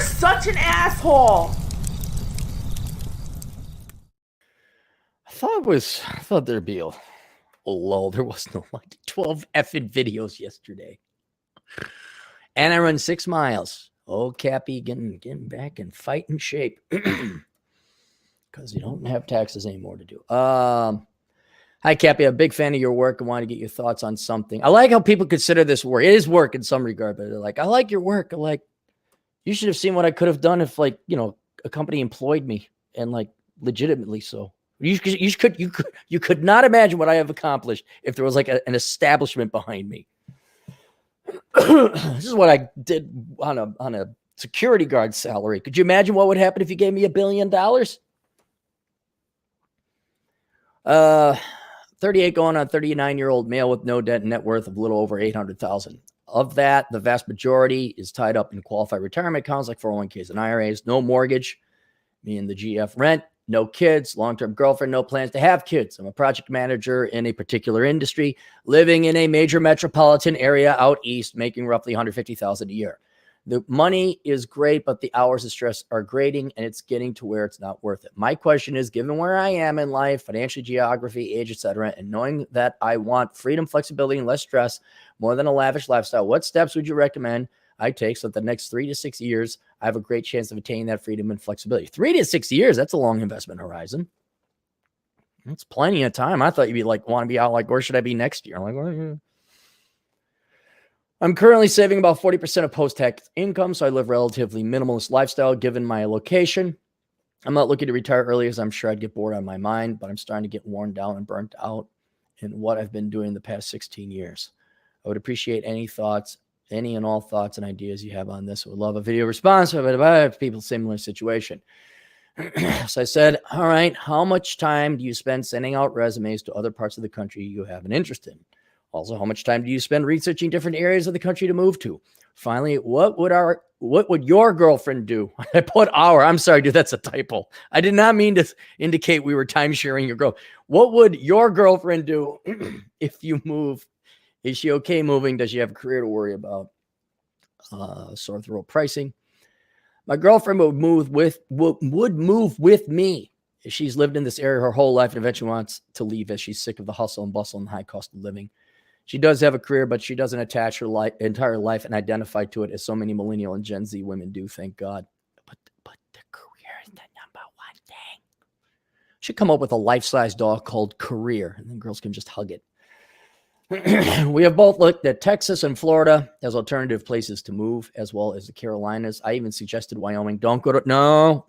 You're such an asshole. I thought there'd be a lull. There was no like 12 effing videos yesterday. And I run 6 miles. Oh, Cappy, getting back in fighting shape. Because you don't have taxes anymore to do. Hi, Cappy. I'm a big fan of your work and want to get your thoughts on something. I like how people consider this work. It is work in some regard, but they're like, I like your work. I'm like, you should have seen what I could have done if, like, you know, a company employed me and like legitimately so. You could not imagine what I have accomplished if there was like an establishment behind me. This is what I did on a security guard salary. Could you imagine what would happen if you gave me $1 billion? 38 going on 39-year-old male with no debt and net worth of a little over 800,000. Of that, the vast majority is tied up in qualified retirement accounts like 401ks and IRAs. No mortgage. Me and the GF rent. No kids. Long-term girlfriend. No plans to have kids. I'm a project manager in a particular industry, living in a major metropolitan area out east, making roughly $150,000 a year. The money is great, but the hours of stress are grating, and it's getting to where it's not worth it. My question is, given where I am in life, financial geography, age, etc., and knowing that I want freedom, flexibility, and less stress more than a lavish lifestyle, what steps would you recommend I take so that the next 3 to 6 years, I have a great chance of attaining that freedom and flexibility? 3 to 6 years, that's a long investment horizon. That's plenty of time. I thought you'd be like, want to be out like, where should I be next year? I'm like, well, yeah. I'm currently saving about 40% of post-tax income, so I live relatively minimalist lifestyle given my location. I'm not looking to retire early as I'm sure I'd get bored on my mind, but I'm starting to get worn down and burnt out in what I've been doing the past 16 years. I would appreciate any thoughts, any and all thoughts and ideas you have on this. I would love a video response about people similar situation. So I said, all right, how much time do you spend sending out resumes to other parts of the country you have an interest in? Also, how much time do you spend researching different areas of the country to move to? Finally, what would your girlfriend do? I put our. I'm sorry, dude, that's a typo. I did not mean to indicate we were time sharing your girl. What would your girlfriend do if you move? Is she okay moving? Does she have a career to worry about? Sore throat pricing. My girlfriend would move with me. She's lived in this area her whole life and eventually wants to leave as she's sick of the hustle and bustle and high cost of living. She does have a career, but she doesn't attach her entire life and identify to it as so many millennial and Gen Z women do, thank God. But the career is the number one thing. Should come up with a life-size dog called Career, and then girls can just hug it. We have both looked at Texas and Florida as alternative places to move, as well as the Carolinas. I even suggested Wyoming. Don't go to... No.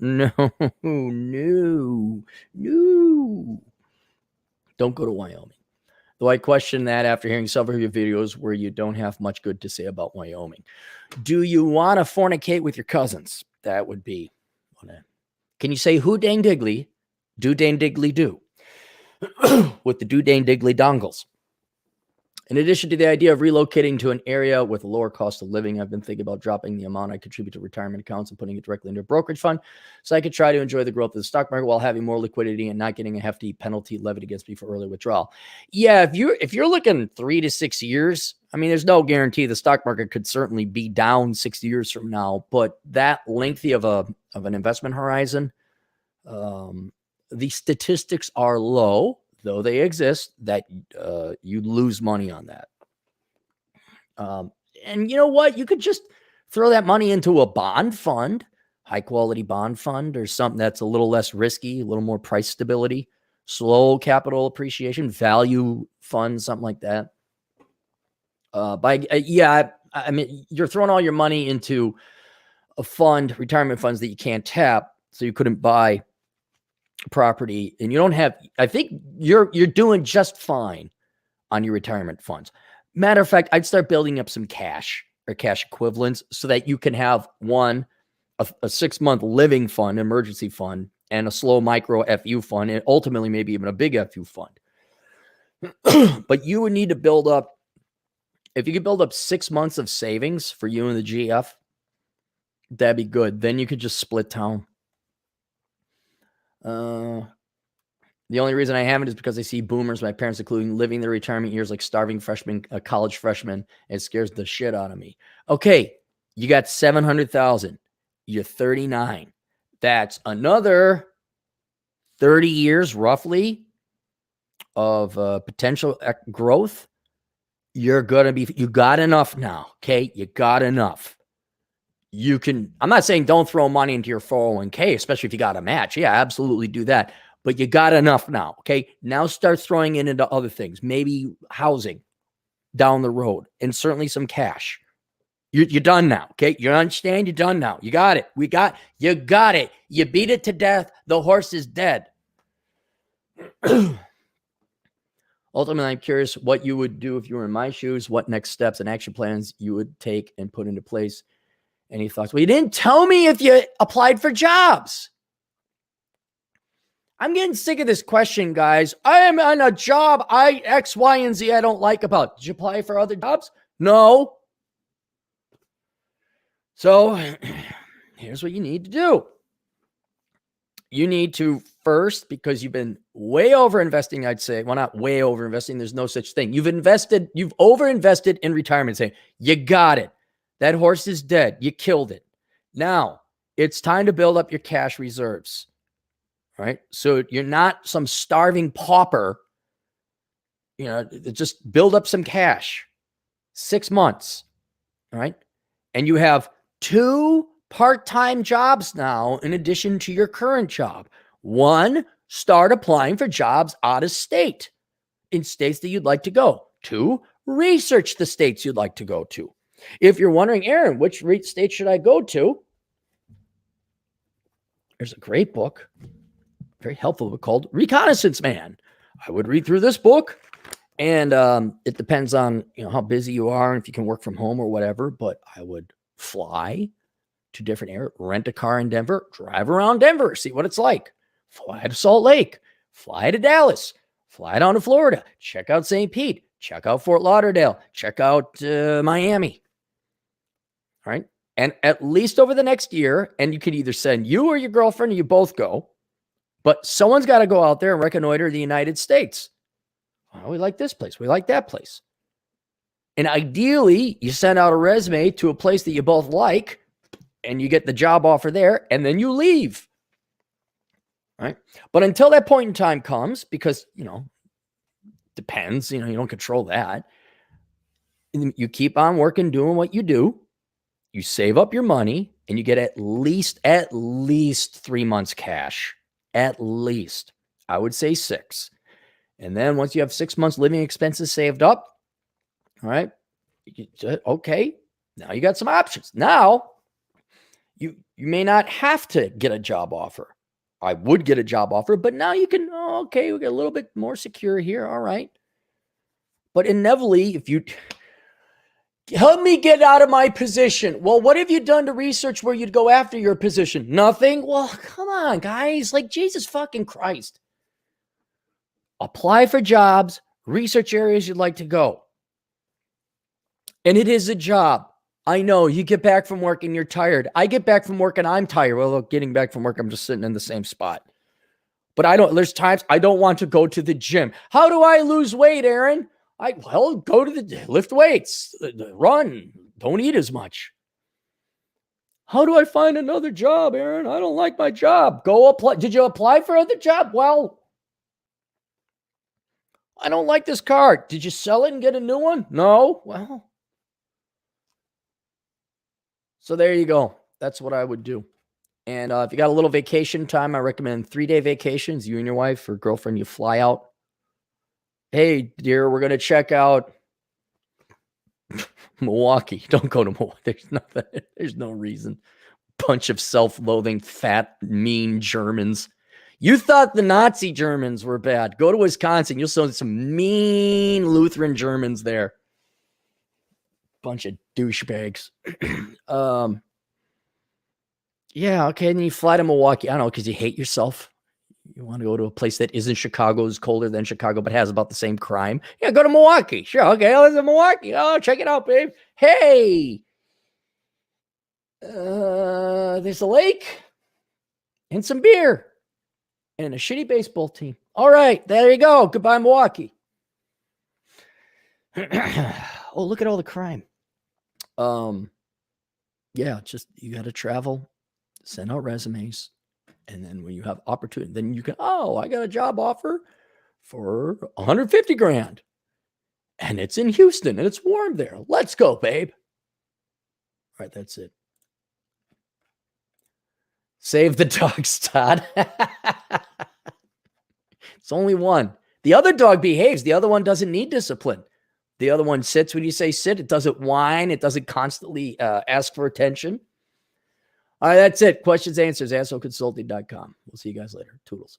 Don't go to Wyoming. Though I question that after hearing several of your videos where you don't have much good to say about Wyoming. Do you want to fornicate with your cousins? That would be... Can you say who dang diggly, do dang diggly do? With the do dang diggly dongles. In addition to the idea of relocating to an area with a lower cost of living, I've been thinking about dropping the amount I contribute to retirement accounts and putting it directly into a brokerage fund so I could try to enjoy the growth of the stock market while having more liquidity and not getting a hefty penalty levied against me for early withdrawal. Yeah, if you're looking 3 to 6 years, I mean, there's no guarantee the stock market could certainly be down 6 years from now, but that lengthy of an investment horizon, the statistics are low, though they exist, that you lose money on that. And you know what? You could just throw that money into a bond fund, high quality bond fund, or something that's a little less risky, a little more price stability, slow capital appreciation, value fund, something like that. I mean, you're throwing all your money into a fund, retirement funds that you can't tap, so you couldn't buy property, and you don't have, I think you're doing just fine on your retirement funds. Matter of fact, I'd start building up some cash or cash equivalents so that you can have a 6-month living fund, emergency fund, and a slow micro FU fund, and ultimately maybe even a big FU fund. But you would need to build up, if you could build up 6 months of savings for you and the GF, that'd be good. Then you could just split town. The only reason I haven't is because I see boomers, my parents including, living their retirement years like starving freshmen, college freshmen. It scares the shit out of me. Okay, you got $700,000. You're 39. That's another 30 years roughly of potential growth. You got enough now. Okay. You got enough. I'm not saying don't throw money into your 401k, especially if you got a match. Yeah, absolutely do that. But you got enough now. Okay. Now start throwing it into other things, maybe housing down the road, and certainly some cash. You're done now. Okay. You understand? You're done now. You got it. You got it. You beat it to death. The horse is dead. Ultimately, I'm curious what you would do if you were in my shoes, what next steps and action plans you would take and put into place. Any thoughts? Well, you didn't tell me if you applied for jobs. I'm getting sick of this question, guys. I am on a job X, Y, and Z I don't like about. Did you apply for other jobs? No. So here's what you need to do. You need to first, because you've been way over investing, I'd say. Well, not way over investing. There's no such thing. You've over invested in retirement. Say, you got it. That horse is dead. You killed it. Now it's time to build up your cash reserves. Right? So you're not some starving pauper. Just build up some cash. 6 months. All right. And you have 2 part-time jobs now in addition to your current job. 1, start applying for jobs out of state in states that you'd like to go. 2, research the states you'd like to go to. If you're wondering, Aaron, which state should I go to? There's a great book, very helpful book called Reconnaissance Man. I would read through this book, and it depends on how busy you are and if you can work from home or whatever, but I would fly to different areas, rent a car in Denver, drive around Denver, see what it's like. Fly to Salt Lake, fly to Dallas, fly down to Florida, check out St. Pete, check out Fort Lauderdale, check out Miami. All right. And at least over the next year, and you could either send you or your girlfriend, or you both go, but someone's got to go out there and reconnoiter the United States. Oh, we like this place. We like that place. And ideally, you send out a resume to a place that you both like, and you get the job offer there, and then you leave. All right. But until that point in time comes, because, depends, you don't control that. You keep on working, doing what you do. You save up your money, and you get at least 3 months cash. At least. I would say 6. And then once you have 6 months living expenses saved up, all right, okay, now you got some options. Now, you may not have to get a job offer. I would get a job offer, but now you can, okay, we get a little bit more secure here. All right. But inevitably, if you help me get out of my position. Well, what have you done to research where you'd go after your position? Nothing. Well, come on, guys. Like, Jesus fucking Christ. Apply for jobs, research areas you'd like to go. And it is a job. I know you get back from work and you're tired. I get back from work and I'm tired. Well, look, getting back from work, I'm just sitting in the same spot. But there's times I don't want to go to the gym. How do I lose weight, Aaron? Go to lift weights, run, don't eat as much. How do I find another job, Aaron? I don't like my job. Go apply. Did you apply for other job? Well, I don't like this car. Did you sell it and get a new one? No. Well, so there you go. That's what I would do. And if you got a little vacation time, I recommend 3-day vacations. You and your wife or girlfriend, you fly out. Hey, dear, we're going to check out Milwaukee. Don't go to Milwaukee. There's no reason. Bunch of self-loathing, fat, mean Germans. You thought the Nazi Germans were bad. Go to Wisconsin. You'll see some mean Lutheran Germans there. Bunch of douchebags. Yeah, okay. And then you fly to Milwaukee. I don't know, because you hate yourself. You want to go to a place that isn't Chicago, is colder than Chicago, but has about the same crime. Yeah, go to Milwaukee. Sure, okay. I live in Milwaukee. Oh, check it out, babe. Hey, there's a lake and some beer and a shitty baseball team. All right, there you go. Goodbye, Milwaukee. Oh, look at all the crime. Yeah, just you got to travel Send out resumes. And then when you have opportunity, then you can, oh, I got a job offer for 150 grand. And it's in Houston and it's warm there. Let's go, babe. All right, that's it. Save the dogs, Todd. It's only one. The other dog behaves. The other one doesn't need discipline. The other one sits when you say sit. It doesn't whine. It doesn't constantly ask for attention. All right, that's it. Questions, answers, assholeconsulting.com. We'll see you guys later. Toodles.